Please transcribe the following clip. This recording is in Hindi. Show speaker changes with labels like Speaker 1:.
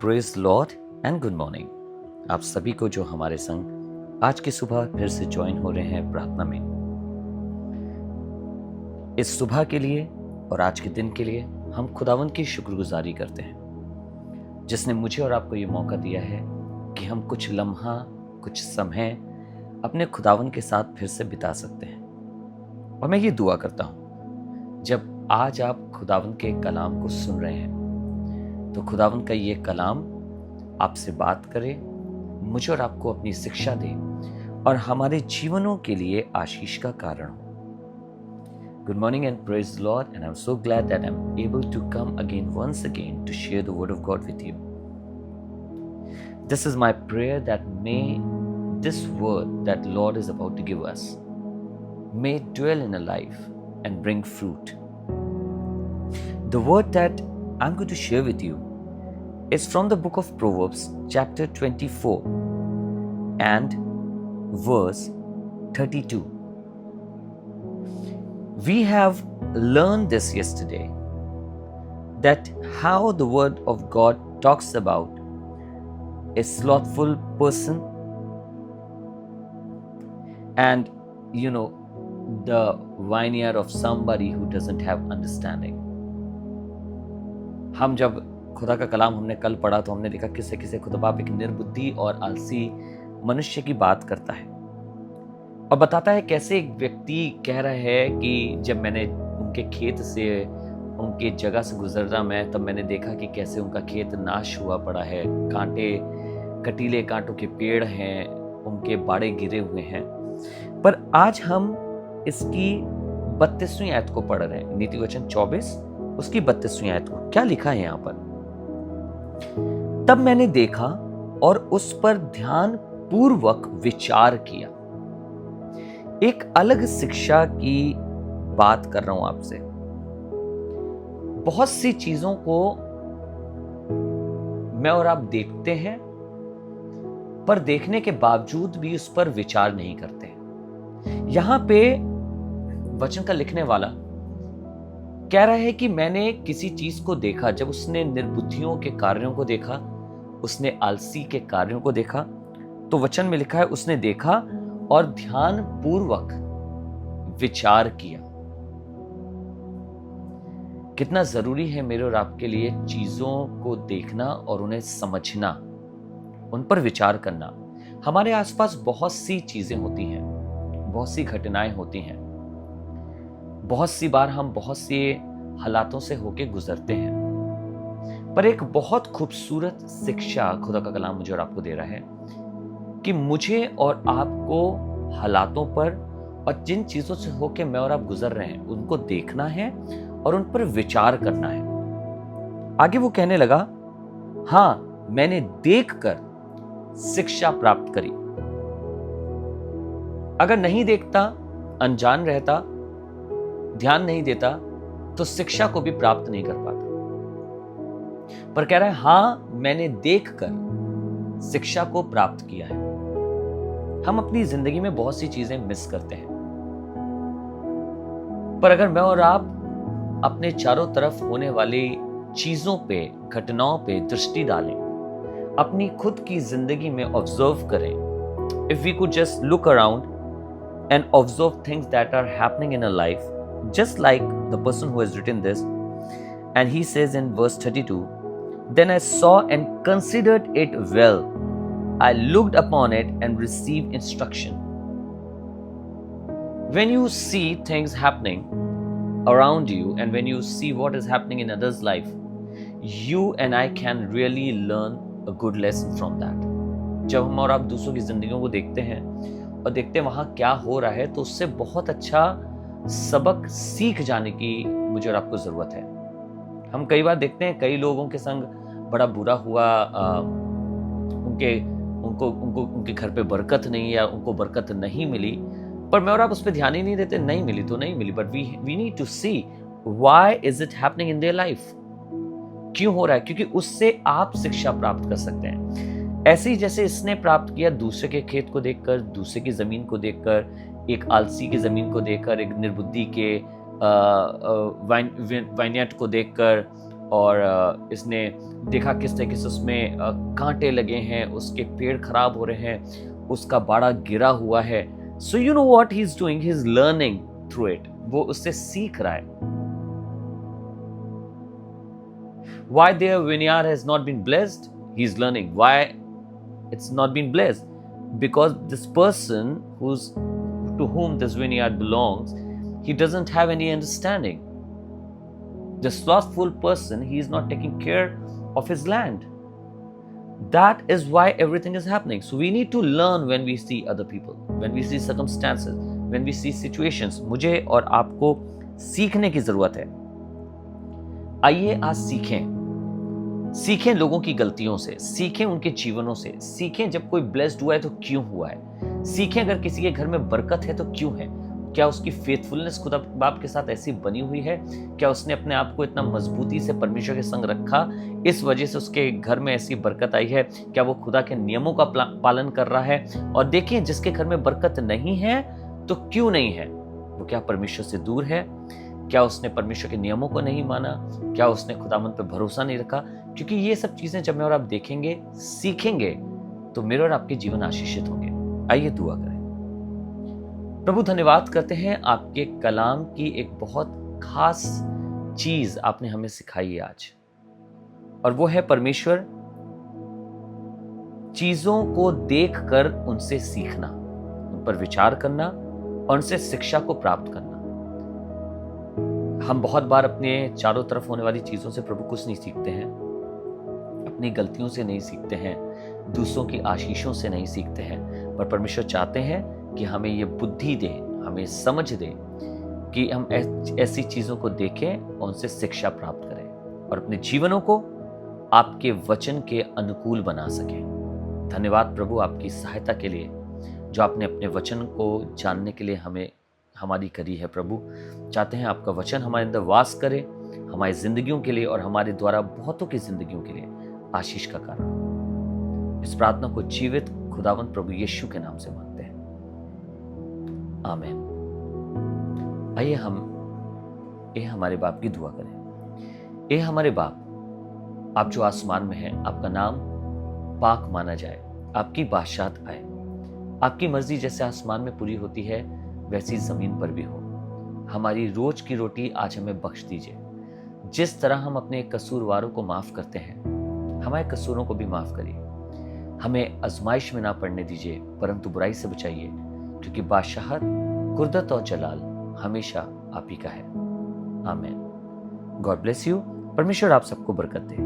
Speaker 1: Praise Lord and good morning. आप सभी को जो हमारे संग आज की सुबह फिर से ज्वाइन हो रहे हैं प्रार्थना में, इस सुबह के लिए और आज के दिन के लिए हम खुदावंद की शुक्रगुजारी करते हैं, जिसने मुझे और आपको ये मौका दिया है कि हम कुछ लम्हा, कुछ समय अपने खुदावंद के साथ फिर से बिता सकते हैं। और मैं ये दुआ करता हूँ, जब आज आप खुदावंद के कलाम को सुन रहे हैं तो खुदावंद का ये कलाम आपसे बात करे, मुझे और आपको अपनी शिक्षा दे और हमारे जीवनों के लिए आशीष का कारण हो। Good morning and praise the Lord, and I'm so glad that I'm able to come again once again to share the word of God with you. This is my prayer that may this word that Lord is about to give us may dwell in a life and bring fruit. The word that I'm going to share with you is from the book of Proverbs, chapter 24 and verse 32. We have learned this yesterday, that how the word of God talks about a slothful person and the vineyard of somebody who doesn't have understanding. हम जब खुदा का कलाम हमने कल पढ़ा तो हमने देखा किससे किसे खुदा एक निर्बुद्धि और आलसी मनुष्य की बात करता है और बताता है कैसे एक व्यक्ति कह रहा है कि जब मैंने उनके खेत से, उनके जगह से गुजरा मैं, तब मैंने देखा कि कैसे उनका खेत नाश हुआ पड़ा है, कटीले कांटों के पेड़ हैं, उनके बाड़े गिरे हुए हैं। पर आज हम इसकी 32वीं आयत को पढ़ रहे हैं, नीति वचन 24 उसकी 32वीं आयत को। क्या लिखा है यहाँ पर? तब मैंने देखा और उस पर ध्यान पूर्वक विचार किया। एक अलग शिक्षा की बात कर रहा हूं आपसे। बहुत सी चीजों को मैं और आप देखते हैं, पर देखने के बावजूद भी उस पर विचार नहीं करते। यहां पे वचन का लिखने वाला कह रहा है कि मैंने किसी चीज को देखा। जब उसने निर्बुद्धियों के कार्यों को देखा, उसने आलसी के कार्यों को देखा, तो वचन में लिखा है उसने देखा और ध्यान पूर्वक विचार किया। कितना जरूरी है मेरे और आपके लिए चीजों को देखना और उन्हें समझना, उन पर विचार करना। हमारे आसपास बहुत सी चीजें होती हैं, बहुत सी घटनाएं होती हैं, बहुत सी बार हम बहुत से हालातों से होके गुजरते हैं। पर एक बहुत खूबसूरत शिक्षा खुदा का कलाम मुझे और आपको दे रहा है कि मुझे और आपको हालातों पर और जिन चीजों से होके मैं और आप गुजर रहे हैं उनको देखना है और उन पर विचार करना है। आगे वो कहने लगा, हां मैंने देखकर शिक्षा प्राप्त करी। अगर नहीं देखता, अनजान रहता, ध्यान नहीं देता, तो शिक्षा को भी प्राप्त नहीं कर पाता। पर कह रहा है हां मैंने देखकर शिक्षा को प्राप्त किया है। हम अपनी जिंदगी में बहुत सी चीजें मिस करते हैं, पर अगर मैं और आप अपने चारों तरफ होने वाली चीजों पे, घटनाओं पे दृष्टि डालें, अपनी खुद की जिंदगी में ऑब्जर्व करें, if we could just look around and observe things that are happening in a life, just like the person who has written this, and he says in verse 32, then I saw and considered it well, I looked upon it and received instruction. When you see things happening around you and when you see what is happening in others' life, you and I can really learn a good lesson from that. जब हम और आप दूसरों की जिंदगियों को देखते हैं और देखते हैं वहां क्या हो रहा है, तो उससे बहुत अच्छा सबक सीख जाने की मुझे और आपको जरूरत है। हम कई बार देखते हैं कई लोगों के संग बड़ा बुरा हुआ, उनके घर पे बरकत नहीं या उनको बरकत नहीं मिली, पर मैं और आप उस पर ध्यान ही नहीं देते। नहीं मिली तो नहीं मिली, but we need to see why is it happening in their life. क्यों हो रहा है? क्योंकि उससे आप शिक्षा प्राप्त कर सकते हैं। ऐसे ही जैसे इसने प्राप्त किया दूसरे के खेत को देखकर, दूसरे की जमीन को देखकर, एक आलसी की जमीन को देखकर, एक निर्बुद्धि के वाइनयार्ड को देखकर, और इसने देखा किस तरीके से उसमें कांटे लगे हैं, उसके पेड़ खराब हो रहे हैं, उसका बाड़ा गिरा हुआ है। So you know what he is doing, he is learning through it. वो उससे सीख रहा है। Why their vineyard has not been blessed? He is learning. Why it's not been blessed? Because this person to whom this vineyard belongs, he doesn't have any understanding. The slothful person, he is not taking care of his land. That is why everything is happening. So we need to learn when we see other people, when we see circumstances, when we see situations. मुझे और आपको सीखने की जरूरत है। आइए आज सीखें लोगों की गलतियों से, सीखें उनके जीवनों से, सीखें जब कोई ब्लेस्ड हुआ है तो क्यों हुआ है, सीखें अगर किसी के घर में बरकत है तो क्यों है, क्या उसकी फेथफुलनेस खुदा बाप के साथ ऐसी बनी हुई है, क्या उसने अपने आप को इतना मजबूती से परमेश्वर के संग रखा, इस वजह से उसके घर में ऐसी बरकत आई है, क्या वो खुदा के नियमों का पालन कर रहा है। और देखिए जिसके घर में बरकत नहीं है तो क्यों नहीं है, वो क्या परमेश्वर से दूर है, क्या उसने परमेश्वर के नियमों को नहीं माना, क्या उसने खुदावंद पर भरोसा नहीं रखा। क्योंकि ये सब चीजें जब मैं और आप देखेंगे, सीखेंगे, तो मेरे और आपके जीवन आशीषित होंगे। आइए दुआ करें। प्रभु धन्यवाद करते हैं, आपके कलाम की एक बहुत खास चीज आपने हमें सिखाई है आज, और वो है परमेश्वर चीजों को देखकर उनसे सीखना, उन पर विचार करना और उनसे शिक्षा को प्राप्त करना। हम बहुत बार अपने चारों तरफ होने वाली चीजों से प्रभु कुछ नहीं सीखते हैं, अपनी गलतियों से नहीं सीखते हैं, दूसरों की आशीषों से नहीं सीखते हैं, पर परमेश्वर चाहते हैं कि हमें ये बुद्धि दे, हमें समझ दे कि हम ऐसी चीजों को देखें और उनसे शिक्षा प्राप्त करें और अपने जीवनों को आपके वचन के अनुकूल बना सकें। धन्यवाद प्रभु आपकी सहायता के लिए, जो आपने अपने वचन को जानने के लिए हमारी करी है। प्रभु चाहते हैं आपका वचन हमारे अंदर वास करे, हमारी जिंदगियों के लिए और हमारे द्वारा बहुतों की जिंदगियों के लिए आशीष का कारण। इस प्रार्थना को जीवित खुदावंत प्रभु यीशु के नाम से मांगते हैं, आमीन। आइए हम हमारे बाप की दुआ करें। ए हमारे बाप, आप जो आसमान में हैं, आपका नाम पाक माना जाए, आपकी बादशाहत आए, आपकी मर्जी जैसे आसमान में पूरी होती है वैसी जमीन पर भी हो। हमारी रोज की रोटी आज हमें बख्श दीजिए। जिस तरह हम अपने कसूरवारों को माफ करते हैं, हमारे कसूरों को भी माफ करिए। हमें आजमाइश में ना पड़ने दीजिए, परंतु बुराई से बचाइए, क्योंकि बादशाहत, कुर्दत और जलाल हमेशा आप ही का है। आमीन। God bless you. परमेश्वर आप सबको बरकत दे।